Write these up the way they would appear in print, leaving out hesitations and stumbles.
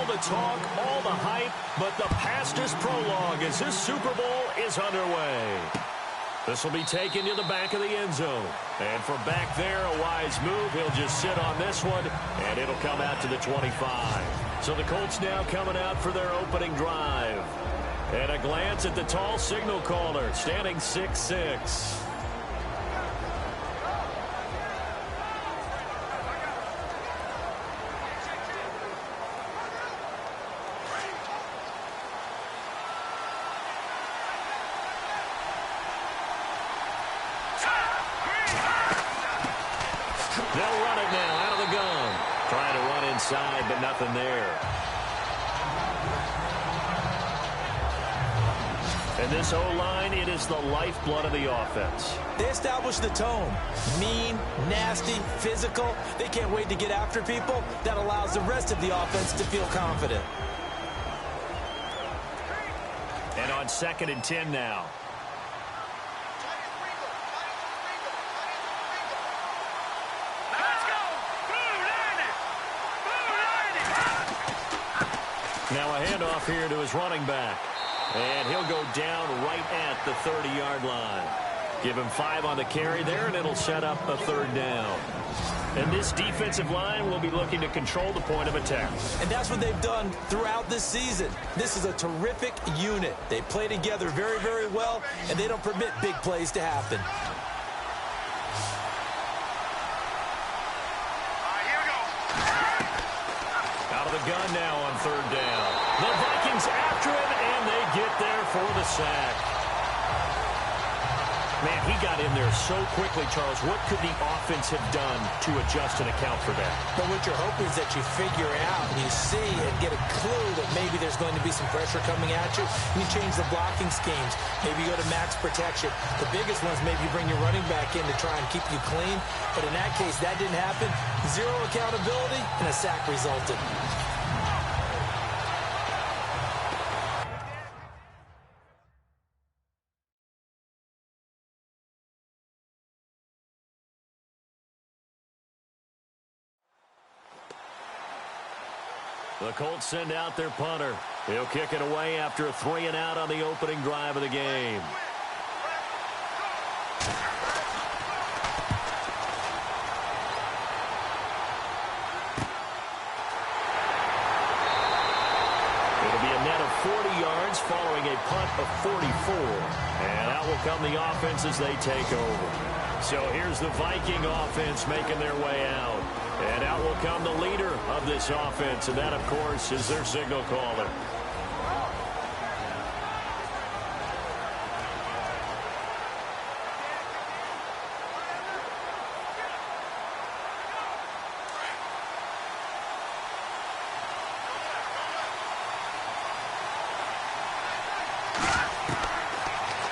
All the talk, all the hype, but the fastest prologue as this Super Bowl is underway. This will be taken to the back of the end zone. And from back there, a wise move. He'll just sit on this one, and it'll come out to the 25. So the Colts now coming out for their opening drive. And a glance at the tall signal caller, standing 6'6". They'll run it now out of the gun. Trying to run inside, but nothing there. And this O-line, it is the lifeblood of the offense. They establish the tone. Mean, nasty, physical. They can't wait to get after people. That allows the rest of the offense to feel confident. And on 2nd and 10 now. Now a handoff here to his running back. And he'll go down right at the 30-yard line. Give him 5 on the carry there, and it'll set up a 3rd down. And this defensive line will be looking to control the point of attack. And that's what they've done throughout this season. This is a terrific unit. They play together very, very well, and they don't permit big plays to happen. Out of the gun now on 3rd down. The Vikings after him, and they get there for the sack. Man, he got in there so quickly, Charles. What could the offense have done to adjust and account for that? But what you're hoping is that you figure out and you see and get a clue that maybe there's going to be some pressure coming at you. You change the blocking schemes. Maybe you go to max protection. The biggest ones, maybe you bring your running back in to try and keep you clean. But in that case, that didn't happen. 0 accountability, and a sack resulted. The Colts send out their punter. He'll kick it away after a 3-and-out on the opening drive of the game. It'll be a net of 40 yards following a punt of 44. And out will come the offense as they take over. So here's the Viking offense making their way out. And out will come the leader of this offense, and that, of course, is their signal caller.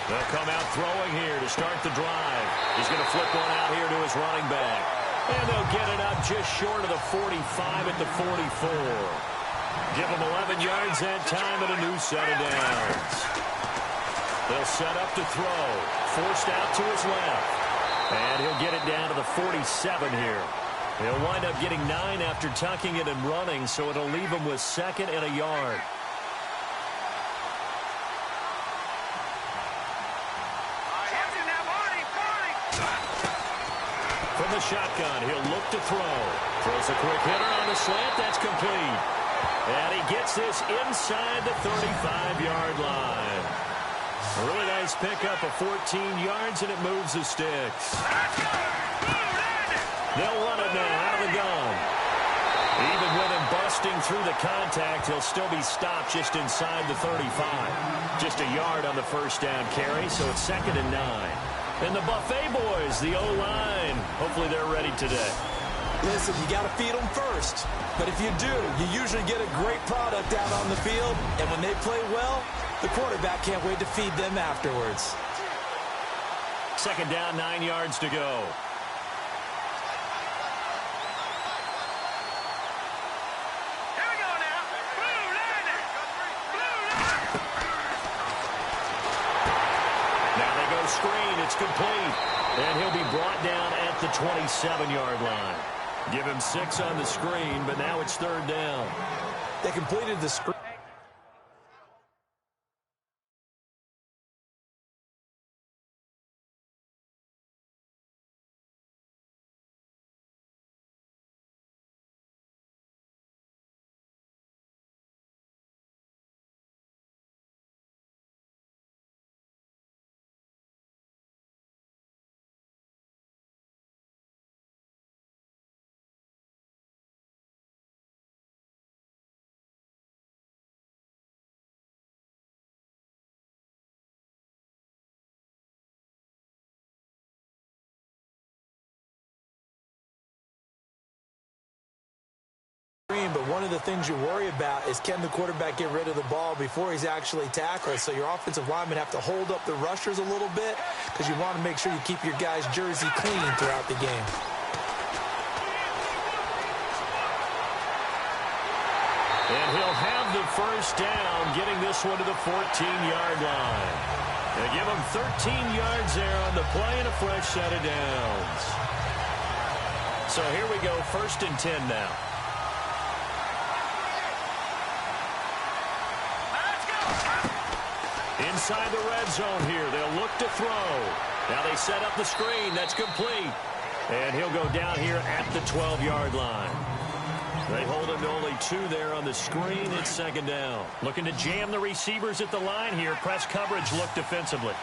They'll come out throwing here to start the drive. He's going to flip one out here to his running back. And they'll get it up just short of the 45 at the 44. Give him 11 yards that time and a new set of downs. They'll set up to throw. Forced out to his left. And he'll get it down to the 47 here. He'll wind up getting 9 after tucking it and running, so it'll leave him with 2nd and a yard. From the shotgun, he'll look to throw. Throws a quick hitter on the slant. That's complete. And he gets this inside the 35-yard line. A really nice pickup of 14 yards, and it moves the sticks. They'll run it now out of the gun. Even with him busting through the contact, he'll still be stopped just inside the 35. Just a yard on the first down carry, so it's 2nd and 9. And the Buffet boys, the O-line, hopefully they're ready today. Listen, you got to feed them first. But if you do, you usually get a great product out on the field. And when they play well, the quarterback can't wait to feed them afterwards. 2nd down, 9 yards to go. Screen, it's complete, and he'll be brought down at the 27-yard line. Give him 6 on the screen, but now it's 3rd down. They completed the screen. But one of the things you worry about is, can the quarterback get rid of the ball before he's actually tackled? So your offensive linemen have to hold up the rushers a little bit because you want to make sure you keep your guy's jersey clean throughout the game. And he'll have the first down, getting this one to the 14-yard line. They give him 13 yards there on the play and a fresh set of downs. So here we go, 1st and 10 now. Inside the red zone here. They'll look to throw. Now they set up the screen. That's complete. And he'll go down here at the 12-yard line. They hold him to only 2 there on the screen. It's 2nd down. Looking to jam the receivers at the line here. Press coverage look defensively.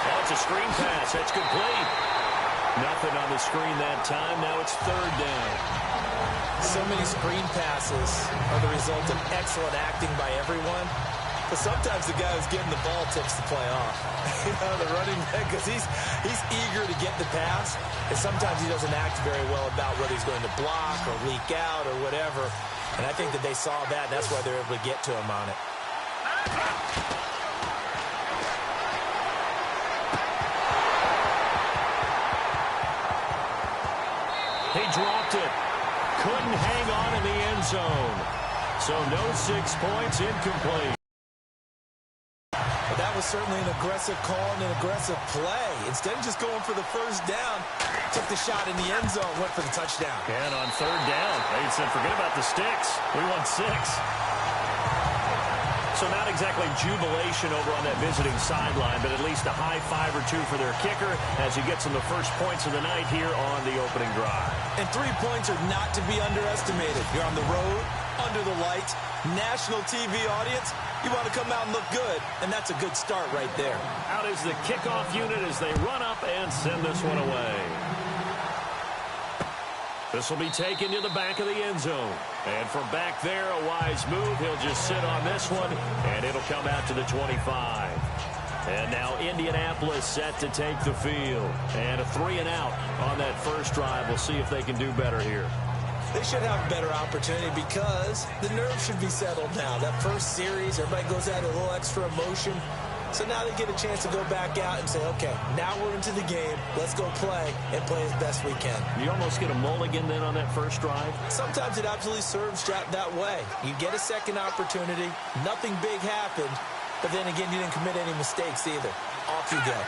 That's a screen pass. That's complete. Nothing on the screen that time. Now it's 3rd down. So many screen passes are the result of excellent acting by everyone. But sometimes the guy who's getting the ball tips the play off. You know, the running back, because he's eager to get the pass, and sometimes he doesn't act very well about whether he's going to block or leak out or whatever. And I think that they saw that, and that's why they're able to get to him on it. He dropped it. Couldn't hang on in the end zone. So no 6 points, incomplete. But that was certainly an aggressive call and an aggressive play. Instead of just going for the first down, took the shot in the end zone, went for the touchdown. And on 3rd down, they said, forget about the sticks. We want 6. So not exactly jubilation over on that visiting sideline, but at least a high 5 or 2 for their kicker as he gets them the first points of the night here on the opening drive. And 3 points are not to be underestimated. You're on the road, under the lights, national TV audience. You want to come out and look good, and that's a good start right there. Out is the kickoff unit as they run up and send this one away. This will be taken to the back of the end zone. And from back there, a wise move. He'll just sit on this one, and it'll come out to the 25. And now Indianapolis set to take the field. And a 3-and-out on that first drive. We'll see if they can do better here. They should have a better opportunity because the nerves should be settled now. That first series, everybody goes out a little extra emotion. So now they get a chance to go back out and say, okay, now we're into the game. Let's go play and play as best we can. You almost get a mulligan then on that first drive? Sometimes it absolutely serves that way. You get a second opportunity. Nothing big happened. But then again, you didn't commit any mistakes either. Off you go.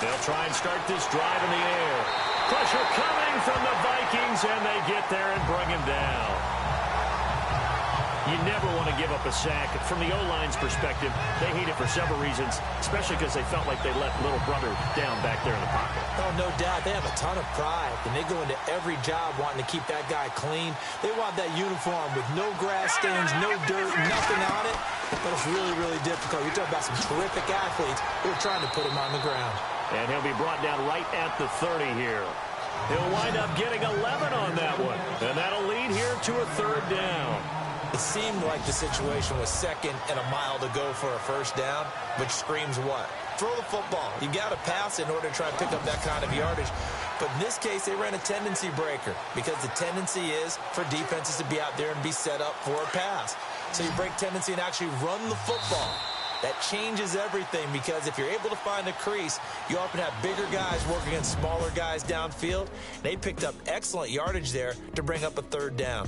They'll try and start this drive in the air. Pressure coming from the Vikings, and they get there and bring him down. You never want to give up a sack. From the O-line's perspective, they hate it for several reasons, especially because they felt like they let little brother down back there in the pocket. Oh, no doubt. They have a ton of pride, and they go into every job wanting to keep that guy clean. They want that uniform with no grass stains, no dirt, nothing on it. But it's really, really difficult. You're talking about some terrific athletes who are trying to put him on the ground. And he'll be brought down right at the 30 here. He'll wind up getting 11 on that one, and that'll lead here to a 3rd down. It seemed like the situation was 2nd and a mile to go for a first down, which screams what? Throw the football. You got to pass in order to try and pick up that kind of yardage. But in this case, they ran a tendency breaker because the tendency is for defenses to be out there and be set up for a pass. So you break tendency and actually run the football. That changes everything because if you're able to find a crease, you often have bigger guys working against smaller guys downfield. They picked up excellent yardage there to bring up a 3rd down.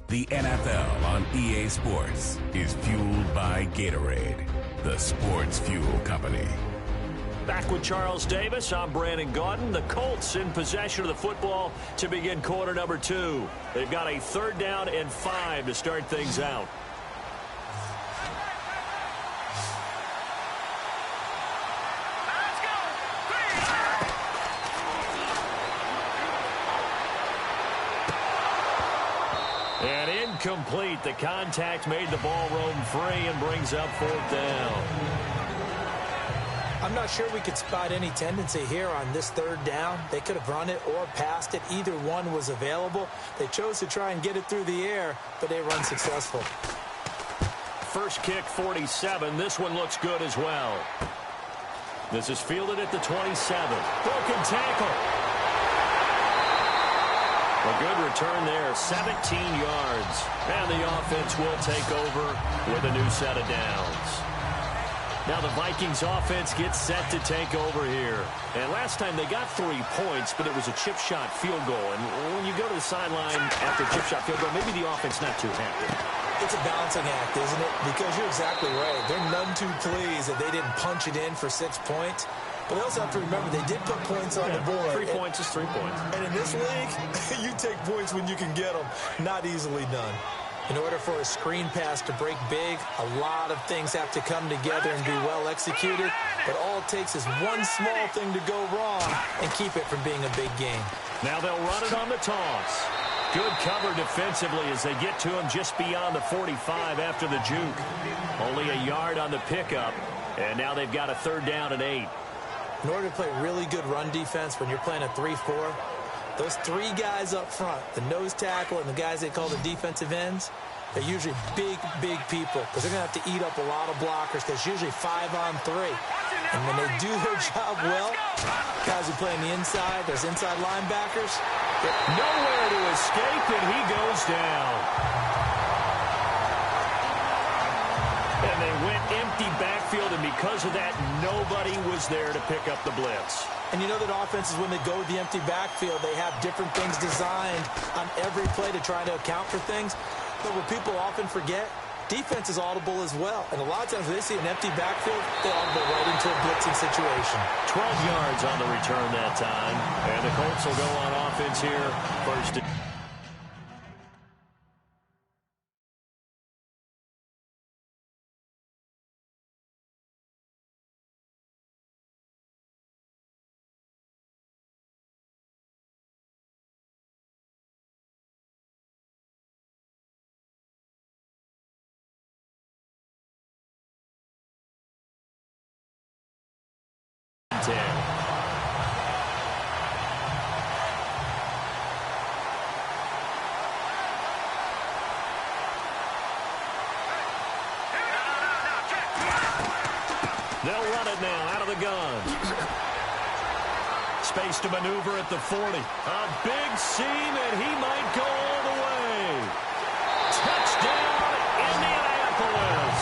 The NFL on EA Sports is fueled by Gatorade, the sports fuel company. Back with Charles Davis, I'm Brandon Gaudin. The Colts in possession of the football to begin quarter number 2. They've got a 3rd down and 5 to start things out. And incomplete. The contact made the ball roam free and brings up 4th down. I'm not sure we could spot any tendency here on this 3rd down. They could have run it or passed it. Either one was available. They chose to try and get it through the air, but they were unsuccessful. First kick, 47. This one looks good as well. This is fielded at the 27. Broken tackle. A good return there, 17 yards. And the offense will take over with a new set of downs. Now the Vikings offense gets set to take over here. And last time they got 3 points, but it was a chip shot field goal. And when you go to the sideline after a chip shot field goal, maybe the offense not too happy. It's a balancing act, isn't it? Because you're exactly right. They're none too pleased that they didn't punch it in for 6 points. But they also have to remember they did put points on the board. 3 points is 3 points. And in this league, you take points when you can get them. Not easily done. In order for a screen pass to break big, a lot of things have to come together and be well executed. But all it takes is one small thing to go wrong and keep it from being a big game. Now they'll run it on the toss. Good cover defensively as they get to him just beyond the 45 after the juke. Only a yard on the pickup. And now they've got a 3rd down and 8. In order to play really good run defense when you're playing a 3-4, those 3 guys up front, the nose tackle and the guys they call the defensive ends, they're usually big, big people because they're going to have to eat up a lot of blockers because it's usually 5 on 3. And when they do their job well, guys who play on the inside, those inside linebackers, nowhere to escape, and he goes down. And they went empty backfield, and because of that, nobody was there to pick up the blitz. And you know that offenses, when they go with the empty backfield, they have different things designed on every play to try to account for things. But what people often forget, defense is audible as well. And a lot of times when they see an empty backfield, they audible right into a blitzing situation. 12 yards on the return that time. And the Colts will go on offense here. First. They'll run it now out of the gun. Space to maneuver at the 40. A big seam, and he might go all the way. Touchdown, Indianapolis.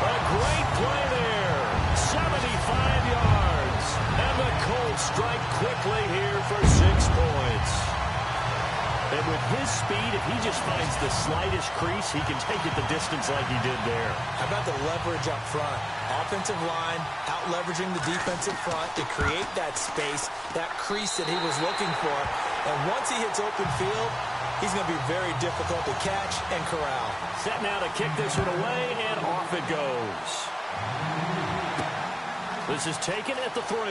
A great play there. 75 yards. And the Colts strike quickly here for 6 points. And with his speed, if he just finds the slightest crease, he can take it the distance like he did there. How about the leverage up front? Offensive line out-leveraging the defensive front to create that space, that crease that he was looking for. And once he hits open field, he's going to be very difficult to catch and corral. Set now to kick this one away, and off it goes. This is taken at the 3.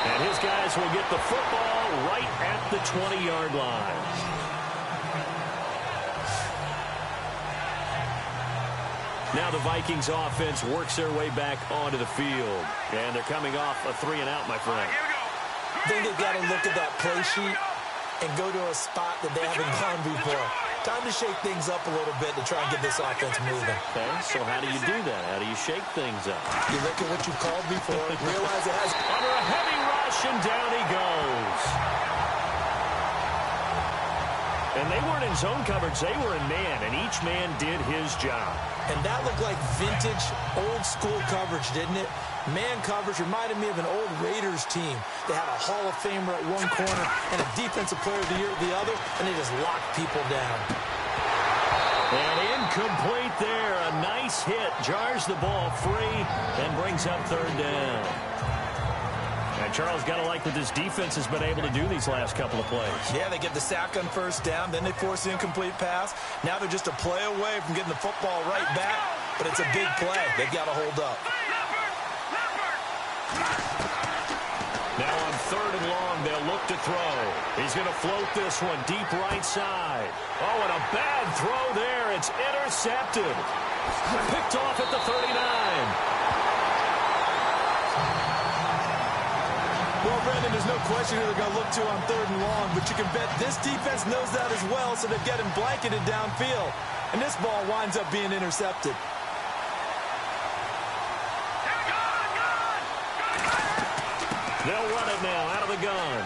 And his guys will get the football right at the 20-yard line. Now the Vikings offense works their way back onto the field. And they're coming off a 3-and-out, my friend. I think they've got to look at that play sheet and go to a spot that they haven't gone before. Time to shake things up a little bit to try and get this offense moving. Okay, so how do you do that? How do you shake things up? You look at what you called before, realize it has... Under a heavy rush, and down he goes. And they weren't in zone coverage. They were in man, and each man did his job. And that looked like vintage, old-school coverage, didn't it? Man coverage reminded me of an old Raiders team. They had a Hall of Famer at one corner and a Defensive Player of the Year at the other, and they just locked people down. And incomplete there. A nice hit. Jars the ball free and brings up third down. And Charles, got to like what this defense has been able to do these last couple of plays. Yeah, they get the sack on first down, then they force the incomplete pass. Now they're just a play away from getting the football right back, but it's a big play. They've got to hold up. Now on third and long, they'll look to throw. He's going to float this one deep right side. Oh, and a bad throw there. It's intercepted. Picked off at the 39. Well, Brandon, there's no question who they're going to look to on third and long, but you can bet this defense knows that as well, so they're getting blanketed downfield. And this ball winds up being intercepted. They'll run it now out of the gun.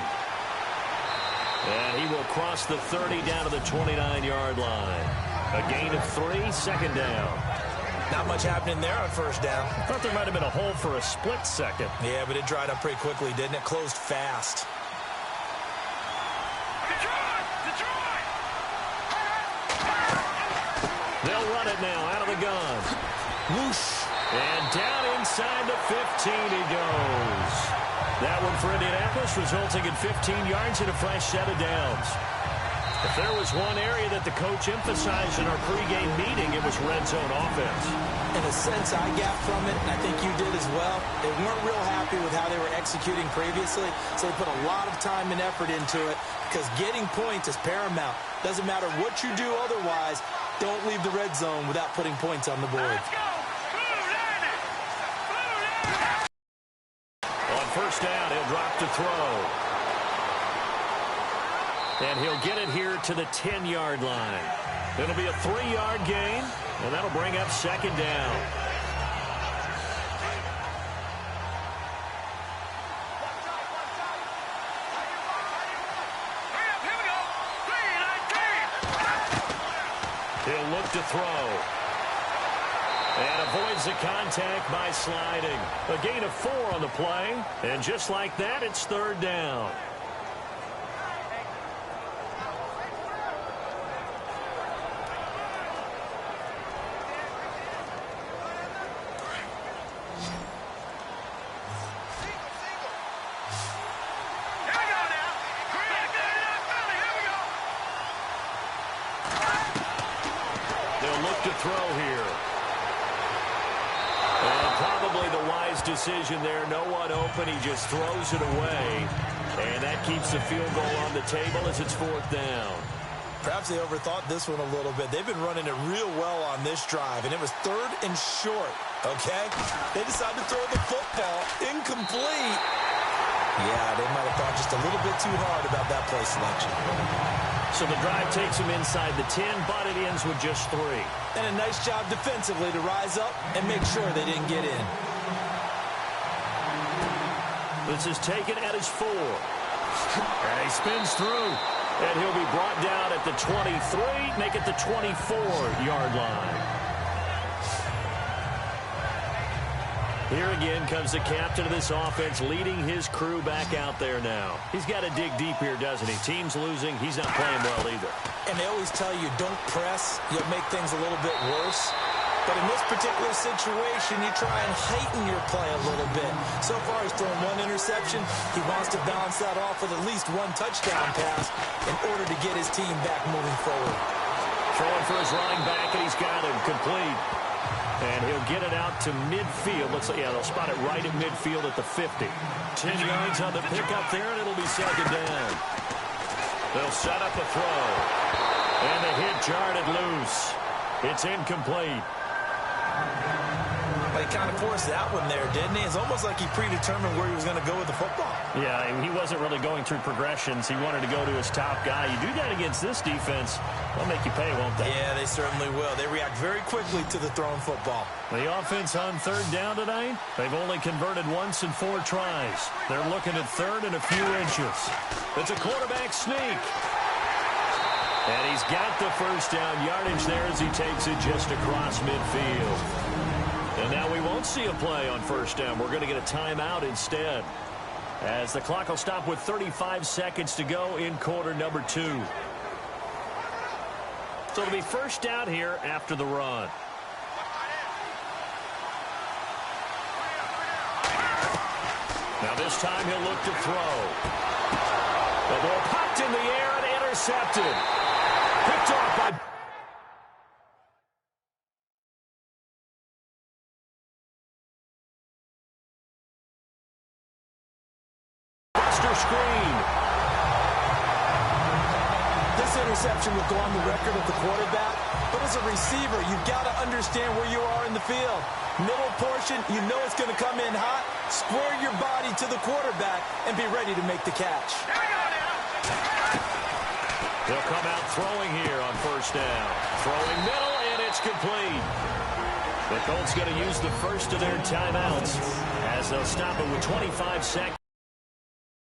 And he will cross the 30 down to the 29-yard line. A gain of 3, second down. Not much happening there on first down. I thought there might have been a hole for a split second. Yeah, but it dried up pretty quickly, didn't it? Closed fast. They'll run it now out of the gun. Whoosh. And down inside the 15 he goes. That one for Indianapolis, resulting in 15 yards and a fresh set of downs. If there was one area that the coach emphasized in our pregame meeting, it was red zone offense. In a sense, I got from it, and I think you did as well. They weren't real happy with how they were executing previously, so they put a lot of time and effort into it because getting points is paramount. Doesn't matter what you do otherwise, don't leave the red zone without putting points on the board. On first down, he'll drop to throw. And he'll get it here to the 10-yard line. It'll be a 3-yard gain, and that'll bring up second down. He'll look to throw. And avoids the contact by sliding. A gain of 4 on the play. And just like that, it's third down. Throw here. And probably the wise decision there. No one open. He just throws it away. And that keeps the field goal on the table as it's fourth down. Perhaps they overthought this one a little bit. They've been running it real well on this drive, and it was third and short, okay? They decided to throw the football incomplete. Yeah, they might have thought just a little bit too hard about that play selection. So the drive takes them inside the 10, but it ends with just 3. And a nice job defensively to rise up and make sure they didn't get in. This is taken at his 4. And he spins through. And he'll be brought down at the 23, make it the 24-yard line. Here again comes the captain of this offense, leading his crew back out there now. He's got to dig deep here, doesn't he? Team's losing. He's not playing well either. And they always tell you, don't press. You'll make things a little bit worse. But in this particular situation, you try and heighten your play a little bit. So far, he's thrown 1 interception. He wants to balance that off with at least 1 touchdown pass in order to get his team back moving forward. Throwing for his running back, and he's got him complete. And he'll get it out to midfield. They'll spot it right at midfield at the 50. 10 yards on the pickup there, and it'll be second down. They'll set up a throw. And the hit jarred it loose. It's incomplete. But he kind of forced that one there, didn't he? It's almost like he predetermined where he was going to go with the football. Yeah, he wasn't really going through progressions. He wanted to go to his top guy. You do that against this defense, they'll make you pay, won't they? Yeah, they certainly will. They react very quickly to the thrown football. The offense on third down tonight, they've only converted once in 4 tries. They're looking at third and a few inches. It's a quarterback sneak. And he's got the first down yardage there as he takes it just across midfield. And now we won't see a play on first down. We're going to get a timeout instead, as the clock will stop with 35 seconds to go in quarter number 2. So it'll be first down here after the run. Now this time he'll look to throw. The ball popped in the air and intercepted. Picked off by Buster screen. This interception will go on the record of the quarterback, but as a receiver, you've got to understand where you are in the field. Middle portion, you know it's going to come in hot. Square your body to the quarterback and be ready to make the catch. He'll come out throwing here on first down. Throwing middle, and it's complete. The Colts going to use the first of their timeouts as they'll stop it with 25 seconds.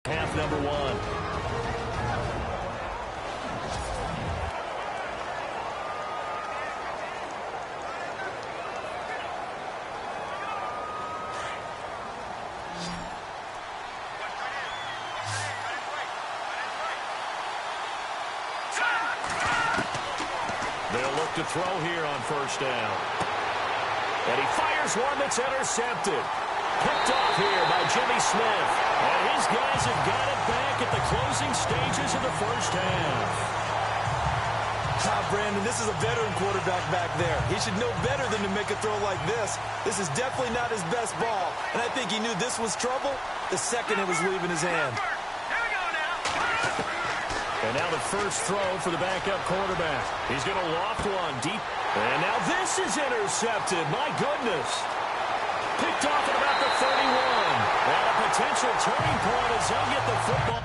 Half number 1. They'll look to throw here on first down. And he fires one that's intercepted. Picked off here by Jimmy Smith. And his guys have got it back at the closing stages of the first half. Brandon, this is a veteran quarterback back there. He should know better than to make a throw like this. This is definitely not his best ball. And I think he knew this was trouble the second it was leaving his hand. And now the first throw for the backup quarterback. He's going to loft one deep. And now this is intercepted. My goodness. Picked off at about the 31. And a potential turning point as he'll get the football.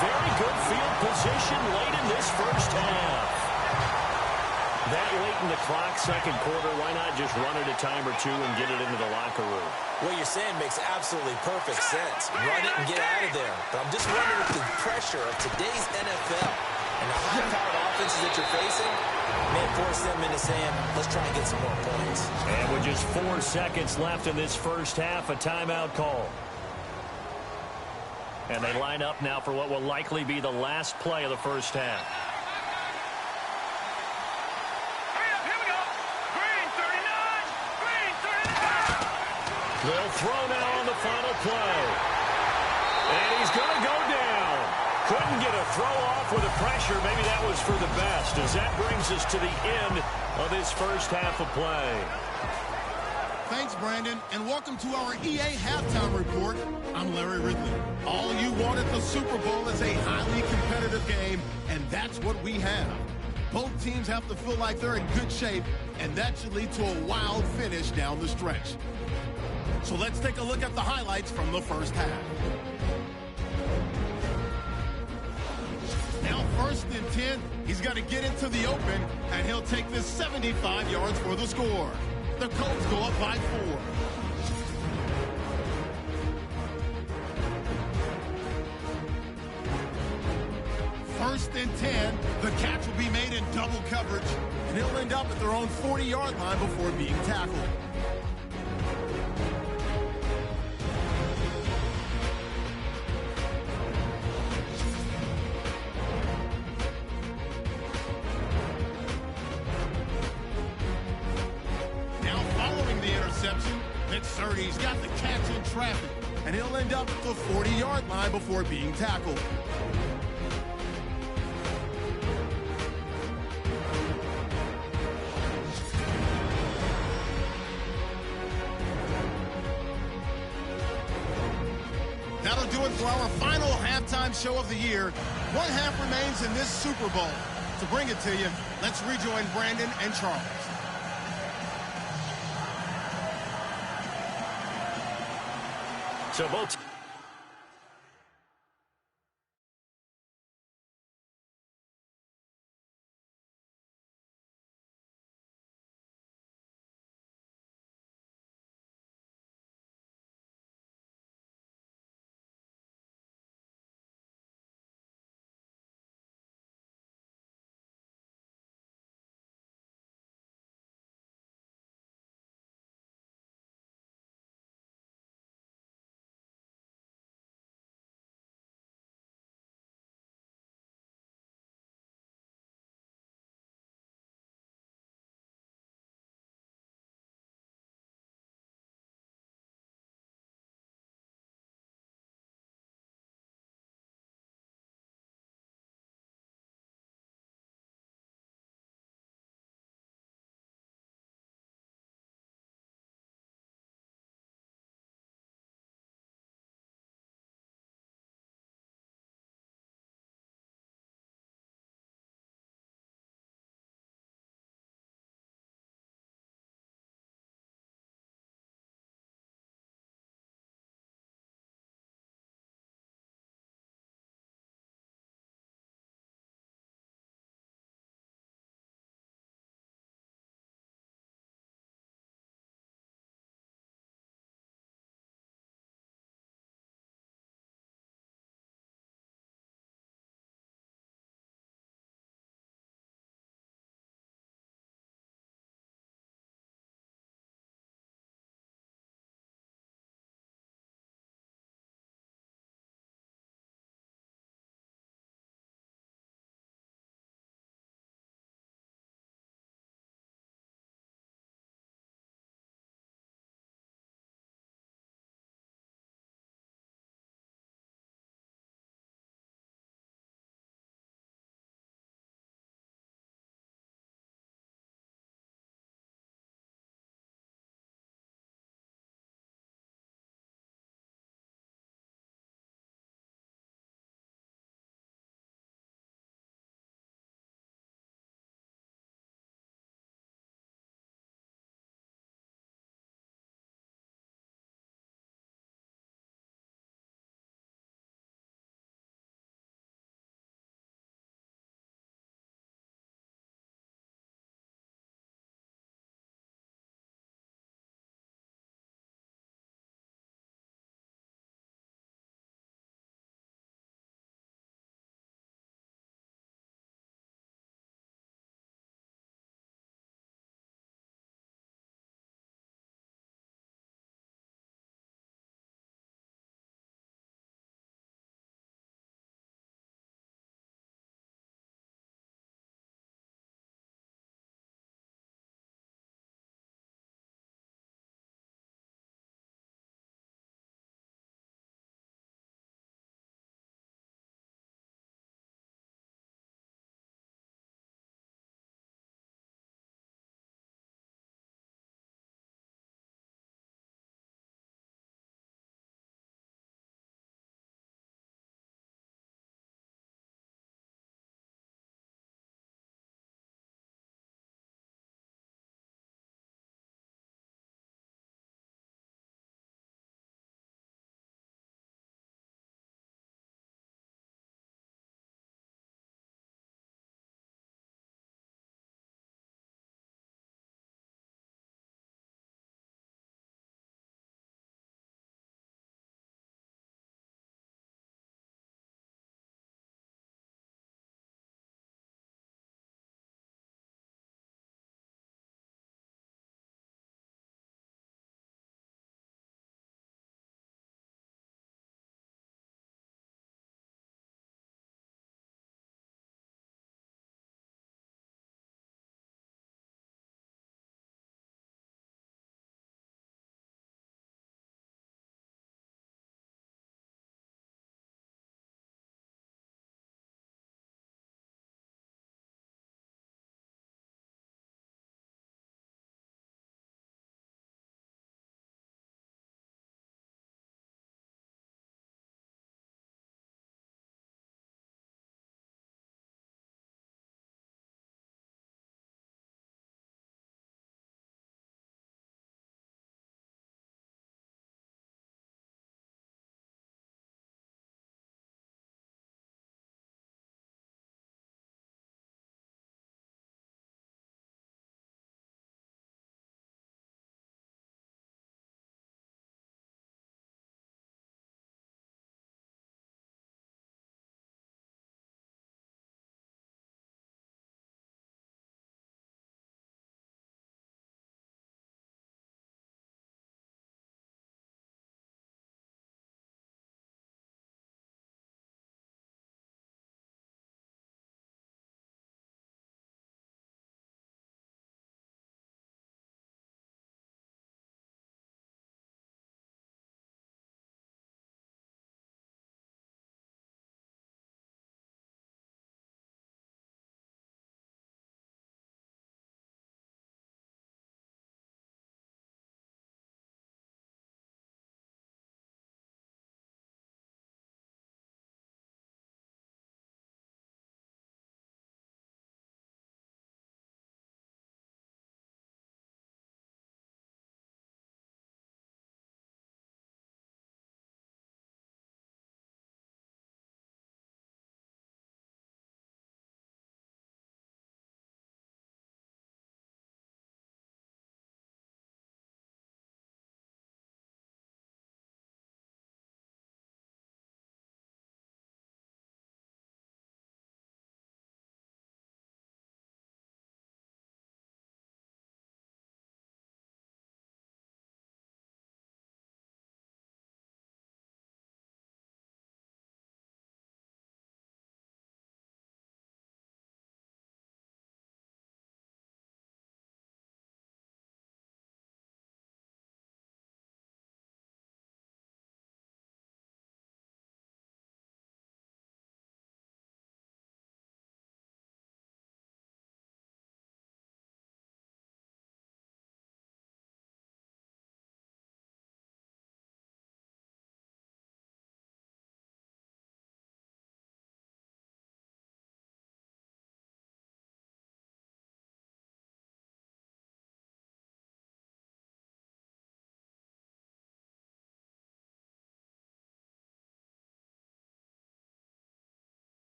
Very good field position late in this first half. That late in the clock, second quarter, why not just run it a time or two and get it into the locker room? What you're saying makes absolutely perfect sense. Run it and get out of there. But I'm just wondering if the pressure of today's NFL and the high-powered offenses that you're facing may force them into saying, let's try and get some more points. And with just 4 seconds left in this first half, a timeout call. And they line up now for what will likely be the last play of the first half. They'll throw now on the final play. And he's going to go down. Couldn't get a throw off with the pressure. Maybe that was for the best, as that brings us to the end of this first half of play. Thanks, Brandon, and welcome to our EA Halftime Report. I'm Larry Ridley. All you want at the Super Bowl is a highly competitive game, and that's what we have. Both teams have to feel like they're in good shape, and that should lead to a wild finish down the stretch. So let's take a look at the highlights from the first half. Now 1st and 10, he's got to get into the open, and he'll take this 75 yards for the score. The Colts go up by 4. First and 10, the catch will be made in double coverage, and he'll end up at their own 40-yard line before being tackled. He's got the catch in traffic, and he'll end up at the 40-yard line before being tackled. That'll do it for our final halftime show of the year. One half remains in this Super Bowl. To bring it to you, let's rejoin Brandon and Charles. So both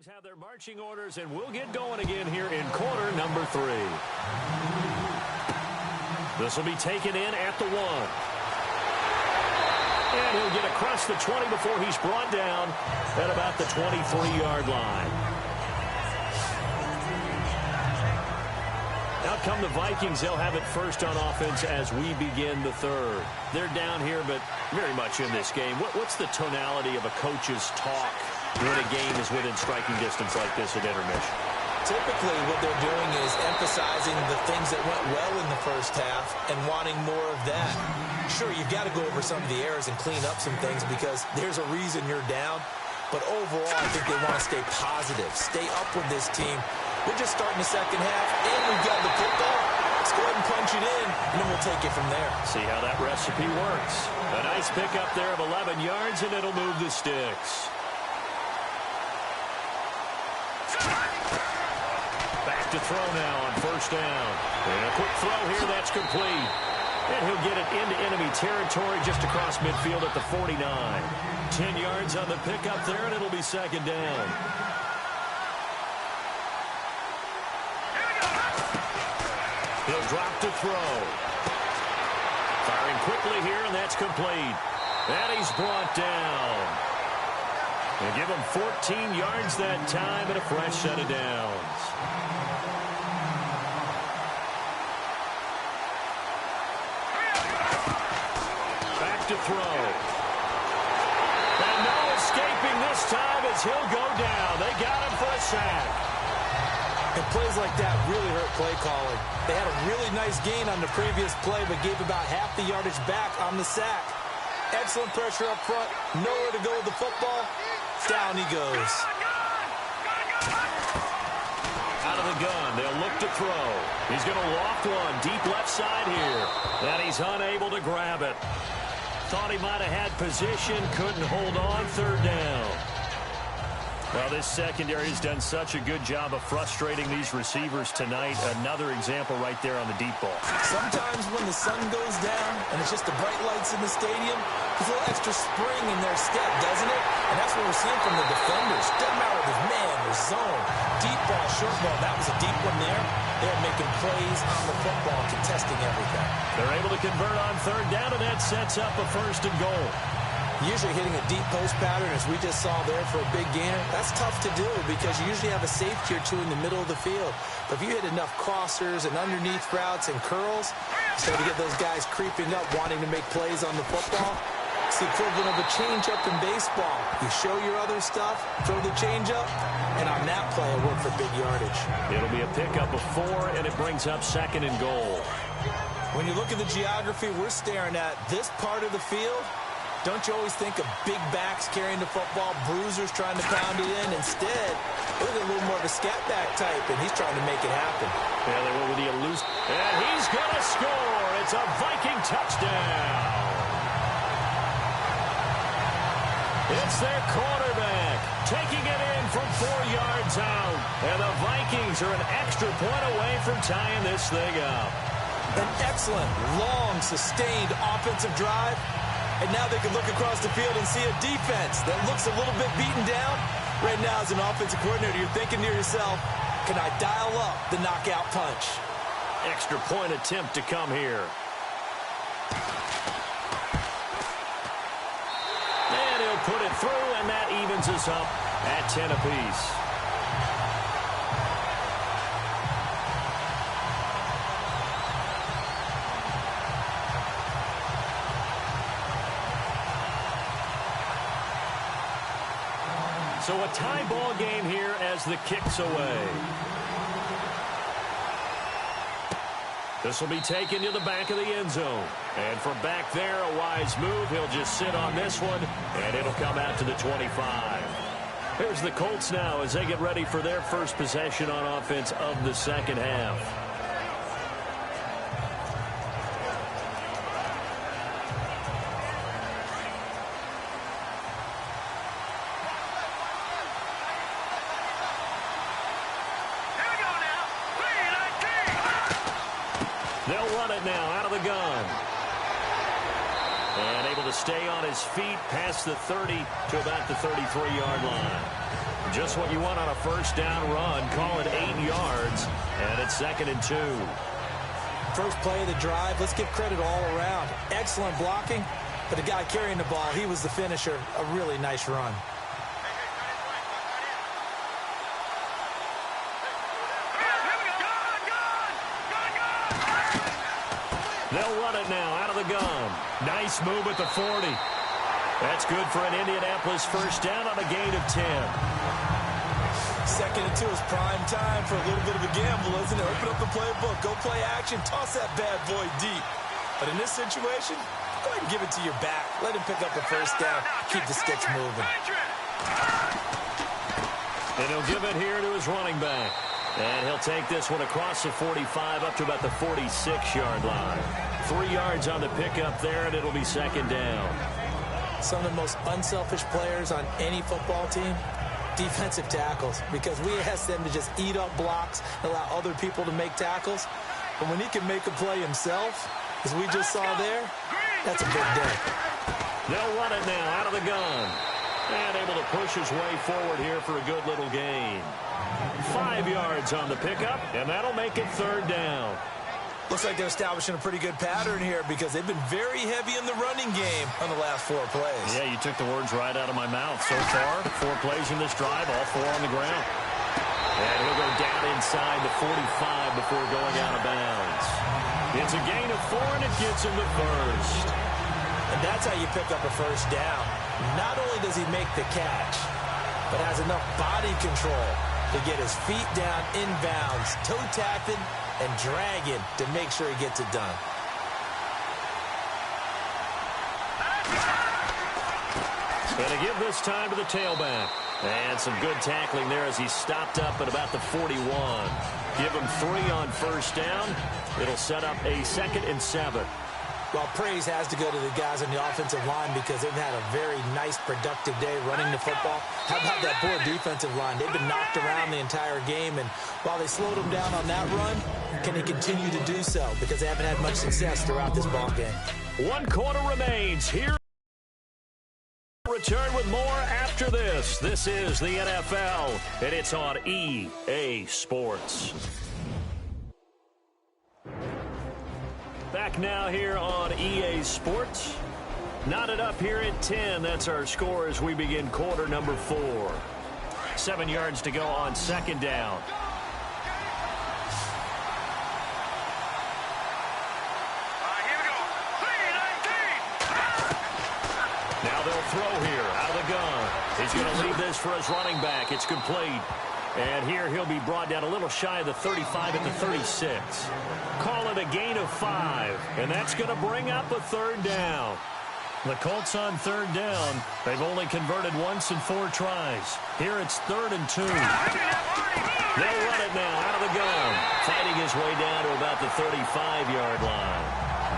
Teams have their marching orders, and we'll get going again here in quarter number 3. This will be taken in at the 1. And he'll get across the 20 before he's brought down at about the 23-yard line. Out come the Vikings. They'll have it first on offense as we begin the third. They're down here, but very much in this game. What's the tonality of a coach's talk when a game is within striking distance like this at intermission? Typically, what they're doing is emphasizing the things that went well in the first half and wanting more of that. Sure, you've got to go over some of the errors and clean up some things because there's a reason you're down. But overall, I think they want to stay positive, stay up with this team. We're just starting the second half, and we've got the football. Let's go ahead and punch it in, and then we'll take it from there. See how that recipe works. A nice pickup there of 11 yards, and it'll move the sticks. Back to throw now on first down. And a quick throw here, that's complete. And he'll get it into enemy territory just across midfield at the 49. 10 yards on the pickup there, and it'll be second down. He'll drop to throw. Firing quickly here, and that's complete. And he's brought down. They give him 14 yards that time and a fresh set of downs. Back to throw. And no escaping this time as he'll go down. They got him for a sack. And plays like that really hurt play calling. They had a really nice gain on the previous play, but gave about half the yardage back on the sack. Excellent pressure up front. Nowhere to go with the football. Down he goes. Out of the gun. They'll look to throw. He's going to loft one deep left side here. And he's unable to grab it. Thought he might have had position. Couldn't hold on. Third down. Well, this secondary has done such a good job of frustrating these receivers tonight. Another example right there on the deep ball. Sometimes when the sun goes down and it's just the bright lights in the stadium, there's a little extra spring in their step, doesn't it? And that's what we're seeing from the defenders. Doesn't matter if it's man or zone. Deep ball, short ball. That was a deep one there. They're making plays on the football, contesting everything. They're able to convert on third down, and that sets up a first and goal. Usually hitting a deep post pattern, as we just saw there for a big gainer, that's tough to do because you usually have a safety or two in the middle of the field. But if you hit enough crossers and underneath routes and curls, start to get those guys creeping up, wanting to make plays on the football. It's the equivalent of a changeup in baseball. You show your other stuff, throw the changeup, and on that play, it worked for big yardage. It'll be a pickup of 4, and it brings up second and goal. When you look at the geography we're staring at, this part of the field, don't you always think of big backs carrying the football, bruisers trying to pound it in? Instead, look at a little more of a scat back type, and he's trying to make it happen. Yeah, they went with the elusive. And he's going to score. It's a Viking touchdown. It's their quarterback taking it in from 4 yards out. And the Vikings are an extra point away from tying this thing up. An excellent, long, sustained offensive drive. And now they can look across the field and see a defense that looks a little bit beaten down. Right now, as an offensive coordinator, you're thinking to yourself, can I dial up the knockout punch? Extra point attempt to come here. And he'll put it through, and that evens us up at 10 apiece. So a tie ball game here as the kick's away. This will be taken to the back of the end zone. And from back there, a wise move. He'll just sit on this one, and it'll come out to the 25. Here's the Colts now as they get ready for their first possession on offense of the second half. They'll run it now out of the gun. And able to stay on his feet past the 30 to about the 33-yard line. Just what you want on a first down run. Call it 8 yards, and it's 2nd and 2. First play of the drive, let's give credit all around. Excellent blocking, but the guy carrying the ball, he was the finisher. A really nice run. They'll run it now out of the gun. Nice move at the 40. That's good for an Indianapolis first down on a gain of 10. 2nd and 2 is prime time for a little bit of a gamble, isn't it? Open up the playbook, go play action, toss that bad boy deep. But in this situation, go ahead and give it to your back. Let him pick up the first down. Keep the sticks moving. And he'll give it here to his running back. And he'll take this one across the 45 up to about the 46-yard line. 3 yards on the pickup there, and it'll be 2nd down. Some of the most unselfish players on any football team, defensive tackles, because we ask them to just eat up blocks, allow other people to make tackles. But when he can make a play himself, as we just saw there, that's a big day. They'll run it now out of the gun. And able to push his way forward here for a good little gain. 5 yards on the pickup, and that'll make it 3rd down. Looks like they're establishing a pretty good pattern here because they've been very heavy in the running game on the last 4 plays. Yeah, you took the words right out of my mouth. So far, 4 plays in this drive, all 4 on the ground. And he'll go down inside the 45 before going out of bounds. It's a gain of 4, and it gets him the first. And that's how you pick up a first down. Not only does he make the catch, but has enough body control to get his feet down inbounds, toe tapping and dragging to make sure he gets it done. Going to give this time to the tailback. And some good tackling there as he stopped up at about the 41. Give him 3 on first down. It'll set up a 2nd and 7. Well, praise has to go to the guys on the offensive line because they've had a very nice, productive day running the football. How about that poor defensive line? They've been knocked around the entire game, and while they slowed them down on that run, can they continue to do so? Because they haven't had much success throughout this ball game. 1 quarter remains here. Return with more after this. This is the NFL, and it's on EA Sports. Back now here on EA Sports. Knotted up here at 10. That's our score as we begin quarter number 4. 7 yards to go on 2nd down. Here we go. 3-19. Now they'll throw here out of the gun. He's going to leave this for his running back. It's complete. And here he'll be brought down a little shy of the 35 at the 36. Call it a gain of 5. And that's going to bring up a 3rd down. The Colts on 3rd down. They've only converted once in 4 tries. Here it's 3rd and 2. They'll run it now out of the gun. Fighting his way down to about the 35-yard line.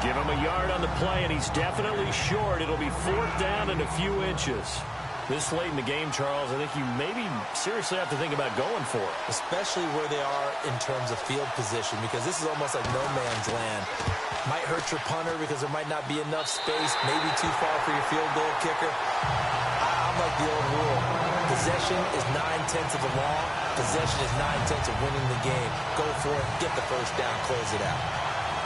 Give him a yard on the play, and he's definitely short. It'll be 4th down and a few inches. This late in the game, Charles, I think you maybe seriously have to think about going for it. Especially where they are in terms of field position, because this is almost like no man's land. Might hurt your punter because there might not be enough space, maybe too far for your field goal kicker. I'm like the old rule. Possession is 9/10 of the law. Possession is 9/10 of winning the game. Go for it, get the first down, close it out.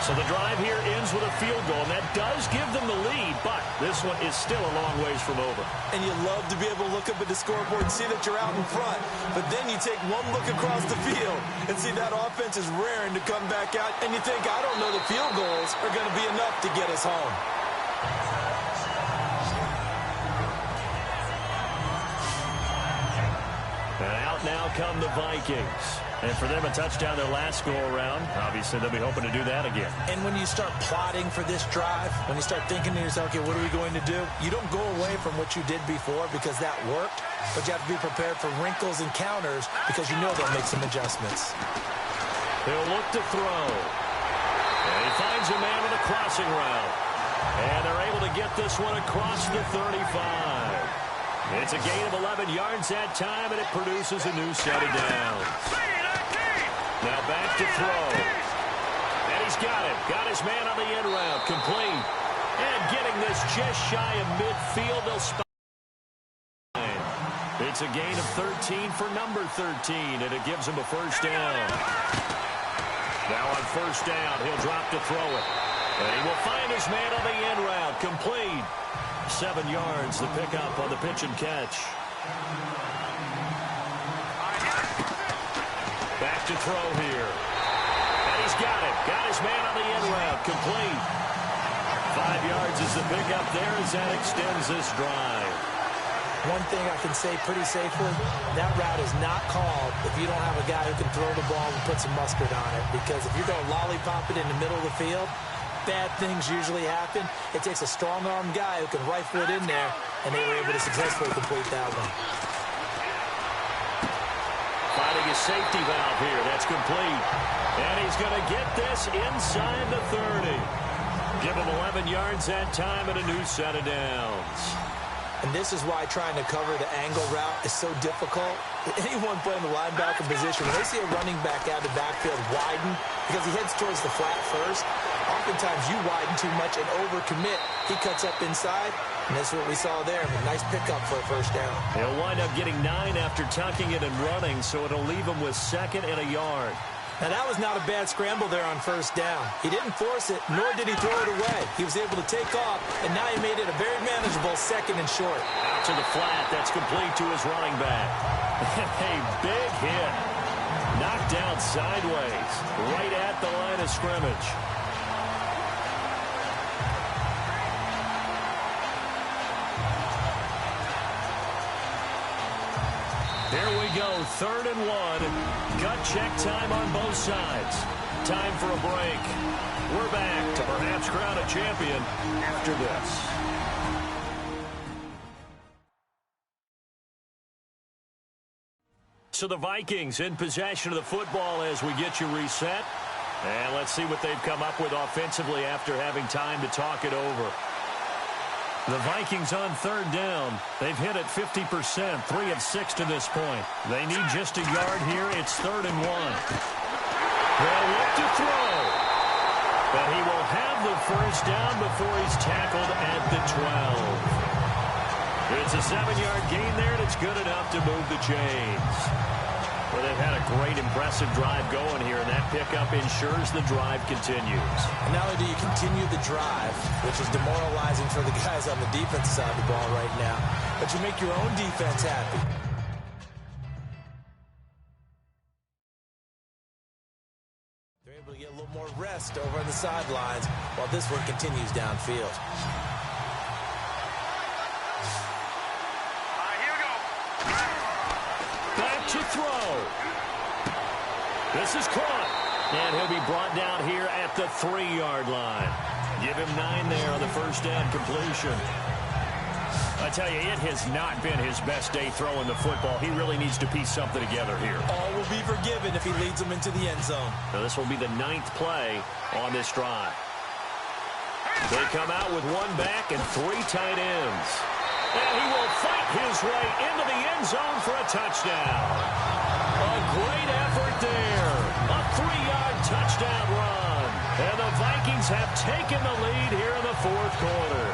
So the drive here ends with a field goal, and that does give them the lead, but this one is still a long ways from over. And you love to be able to look up at the scoreboard and see that you're out in front, but then you take one look across the field and see that offense is raring to come back out, and you think, I don't know, the field goals are going to be enough to get us home. And out now come the Vikings. And for them, a touchdown their last go-around. Obviously, they'll be hoping to do that again. And when you start plotting for this drive, when you start thinking to yourself, okay, what are we going to do? You don't go away from what you did before because that worked, but you have to be prepared for wrinkles and counters because you know they'll make some adjustments. He'll look to throw. And he finds a man with a crossing route. And they're able to get this one across the 35. It's a gain of 11 yards that time, and it produces a new set of downs. Now back to throw. And he's got it. Got his man on the end route. Complete. And getting this just shy of midfield. They'll spot. It's a gain of 13 for number 13, and it gives him a first down. Now on first down, he'll drop to throw it. And he will find his man on the end route. Complete. 7 yards, the pickup on the pitch and catch. Back to throw here. And he's got it. Got his man on the end route. Complete. 5 yards is the pickup there as that extends this drive. One thing I can say pretty safely, that route is not called if you don't have a guy who can throw the ball and put some mustard on it. Because if you're going to lollipop it in the middle of the field, bad things usually happen. It takes a strong-armed guy who can rifle it in there, and they were able to successfully complete that one. Finding a safety valve here. That's complete. And he's going to get this inside the 30. Give him 11 yards that time and a new set of downs. And this is why trying to cover the angle route is so difficult. Anyone playing the linebacker position, when they see a running back out of the backfield widen because he heads towards the flat first, oftentimes you widen too much and overcommit. He cuts up inside, and that's what we saw there. A nice pickup for a first down. He'll wind up getting 9 after tucking it and running, so it'll leave him with 2nd and a yard. Now, that was not a bad scramble there on first down. He didn't force it, nor did he throw it away. He was able to take off, and now he made it a very manageable 2nd and short. Out to the flat. That's complete to his running back. A big hit. Knocked down sideways, right at the line of scrimmage. Here we go, 3rd and 1. Gut check time on both sides. Time for a break. We're back to perhaps crown a champion after this. So the Vikings in possession of the football as we get you reset. And let's see what they've come up with offensively after having time to talk it over. The Vikings on 3rd down. They've hit it 50%, 3 of 6 to this point. They need just a yard here. It's 3rd and 1. They'll look to throw. But he will have the first down before he's tackled at the 12. It's a 7-yard gain there, and it's good enough to move the chains. Well, they've had a great, impressive drive going here, and that pickup ensures the drive continues. And not only do you continue the drive, which is demoralizing for the guys on the defensive side of the ball right now, but you make your own defense happy. They're able to get a little more rest over on the sidelines while this one continues downfield. To throw. This is caught. And he'll be brought down here at the 3-yard line. Give him 9 there on the first down completion. I tell you, it has not been his best day throwing the football. He really needs to piece something together here. All will be forgiven if he leads them into the end zone. Now this will be the 9th play on this drive. They come out with 1 back and 3 tight ends. And he will fight his way into the end zone for a touchdown. A great effort there. A 3-yard touchdown run. And the Vikings have taken the lead here in the 4th quarter.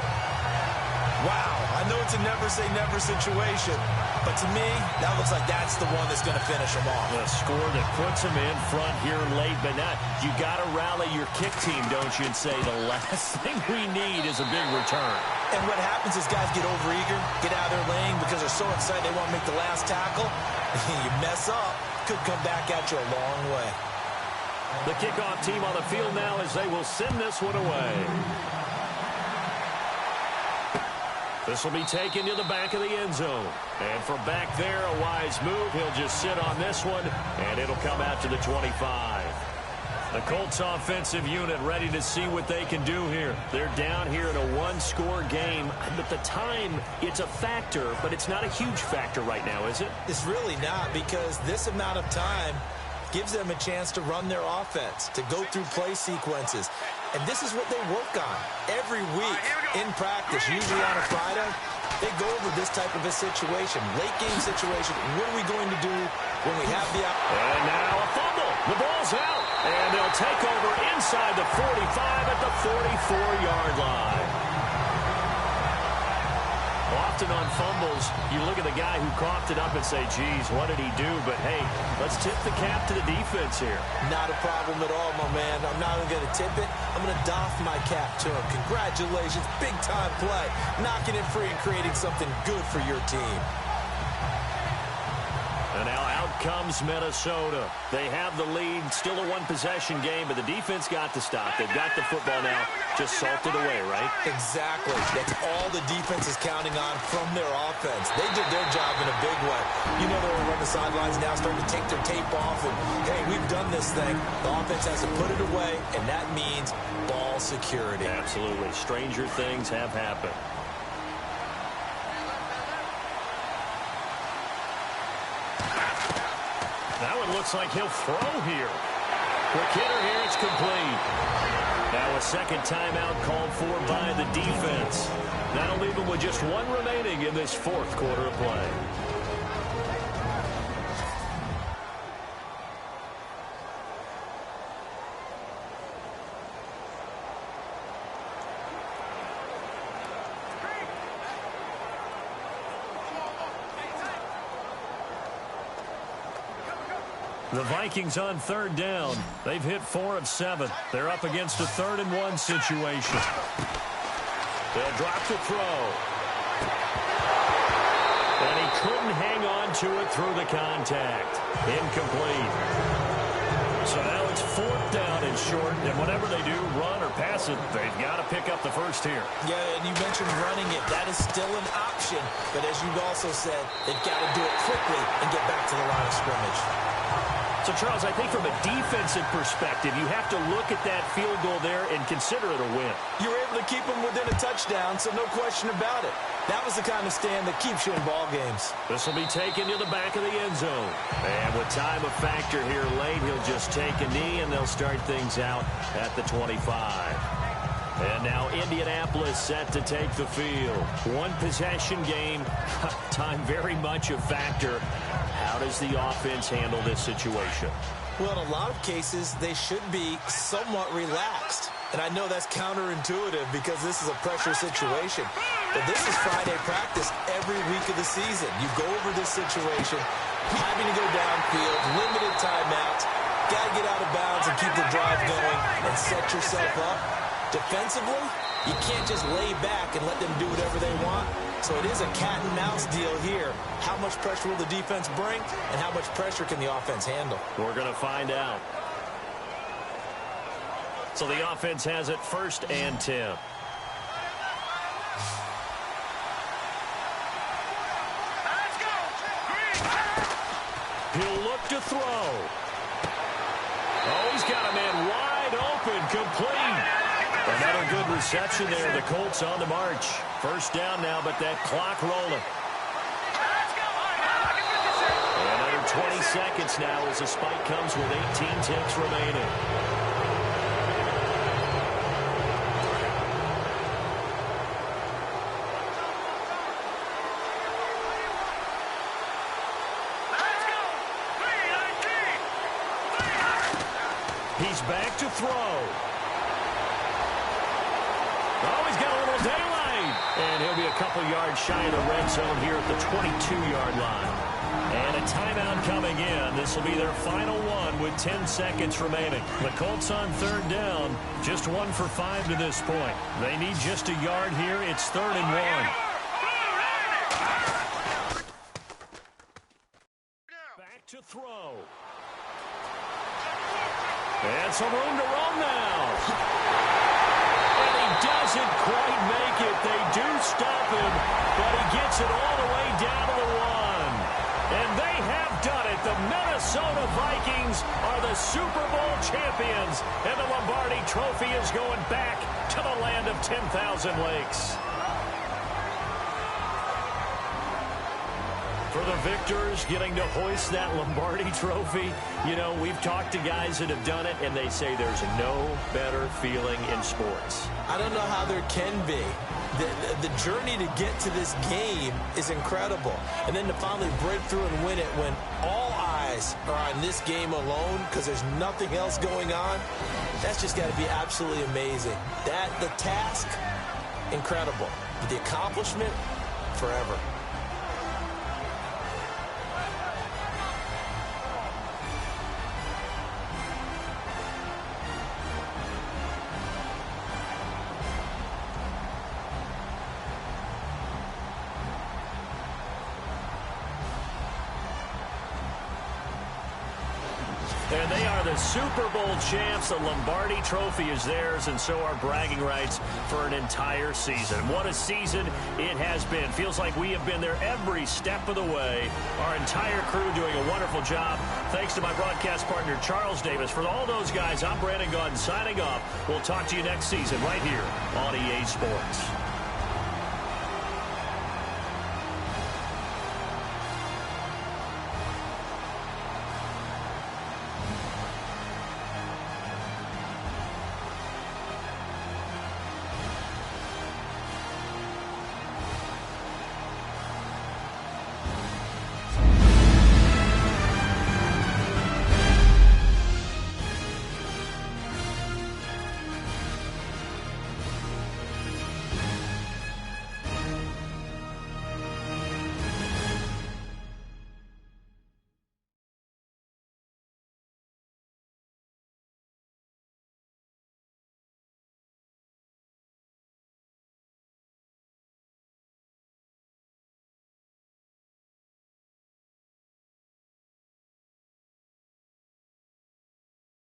Wow, I know it's a never-say-never situation, but to me, that looks like that's the one that's going to finish them off. A score that puts them in front here late, but not. You got to rally your kick team, don't you, and say the last thing we need is a big return. And what happens is guys get overeager, get out of their lane because they're so excited they want to make the last tackle. You mess up, could come back at you a long way. The kickoff team on the field now as they will send this one away. This will be taken to the back of the end zone. And from back there, a wise move. He'll just sit on this one, and it'll come out to the 25. The Colts offensive unit ready to see what they can do here. They're down here in a 1-score game. But the time, it's a factor, but it's not a huge factor right now, is it? It's really not, because this amount of time gives them a chance to run their offense, to go through play sequences. And this is what they work on every week in practice, usually on a Friday. They go over this type of a situation, late-game situation. What are we going to do when we have the opportunity? And now a fumble. The ball's out. And they'll take over inside the 45 at the 44-yard line. A Often on fumbles, you look at the guy who coughed it up and say, geez, what did he do? But, hey, let's tip the cap to the defense here. Not a problem at all, my man. I'm not even going to tip it. I'm going to doff my cap to him. Congratulations. Big-time play. Knocking it free and creating something good for your team. And now out comes Minnesota. They have the lead. Still a one-possession game, but the defense got to stop. They've got the football now. Just salted away, right? Exactly. That's all the defense is counting on from their offense. They did their job in a big way. You know they're on the sidelines now starting to take their tape off. And, hey, we've done this thing. The offense has to put it away, and that means ball security. Absolutely. Stranger things have happened. That one looks like he'll throw here. Quick hitter here, it's complete. Now a second timeout called for by the defense. That'll leave them with just one remaining in this fourth quarter of play. The Vikings on third down. They've hit 4 of 7. They're up against a 3rd-and-1 situation. They'll drop the throw. And he couldn't hang on to it through the contact. Incomplete. So now it's 4th down and short, and whatever they do, run or pass it, they've got to pick up the first here. Yeah, and you mentioned running it. That is still an option. But as you also said, they've got to do it quickly and get back to the line of scrimmage. So, Charles, I think from a defensive perspective, you have to look at that field goal there and consider it a win. You were able to keep them within a touchdown, so no question about it. That was the kind of stand that keeps you in ball games. This will be taken to the back of the end zone. And with time a factor here late, he'll just take a knee, and they'll start things out at the 25. And now Indianapolis set to take the field. One possession game. Time very much a factor. How does the offense handle this situation? Well, in a lot of cases, they should be somewhat relaxed. And I know that's counterintuitive because this is a pressure situation. But this is Friday practice every week of the season. You go over this situation, having to go downfield, limited timeouts, got to get out of bounds and keep the drive going and set yourself up. Defensively, you can't just lay back and let them do whatever they want. So it is a cat-and-mouse deal here. How much pressure will the defense bring, and how much pressure can the offense handle? We're going to find out. So the offense has it 1st and 10. Let's go! He'll look to throw. Oh, he's got a man wide open, complete. Another good reception there. The Colts on the march. 1st down now, but that clock rolling. Another 20 seconds now as the spike comes with 18 ticks remaining. He's back to throw. Oh, he's got a little daylight. And he'll be a couple yards shy of the red zone here at the 22-yard line. And a timeout coming in. This will be their final one with 10 seconds remaining. The Colts on 3rd down. Just 1 for 5 to this point. They need just a yard here. It's 3rd and 1. Back to throw. And some room to run now. And he doesn't quite make it. They do stop him, but he gets it all the way down to the 1. And they have done it. The Minnesota Vikings are the Super Bowl champions. And the Lombardi Trophy is going back to the land of 10,000 lakes. For the victors, getting to hoist that Lombardi Trophy, you know, we've talked to guys that have done it, and they say there's no better feeling in sports. I don't know how there can be. The journey to get to this game is incredible. And then to finally break through and win it when all eyes are on this game alone because there's nothing else going on, that's just got to be absolutely amazing. The task, incredible. But the accomplishment, forever. And they are the Super Bowl champs. The Lombardi Trophy is theirs, and so are bragging rights for an entire season. What a season it has been. Feels like we have been there every step of the way. Our entire crew doing a wonderful job. Thanks to my broadcast partner, Charles Davis. For all those guys, I'm Brandon Gunn signing off. We'll talk to you next season right here on EA Sports.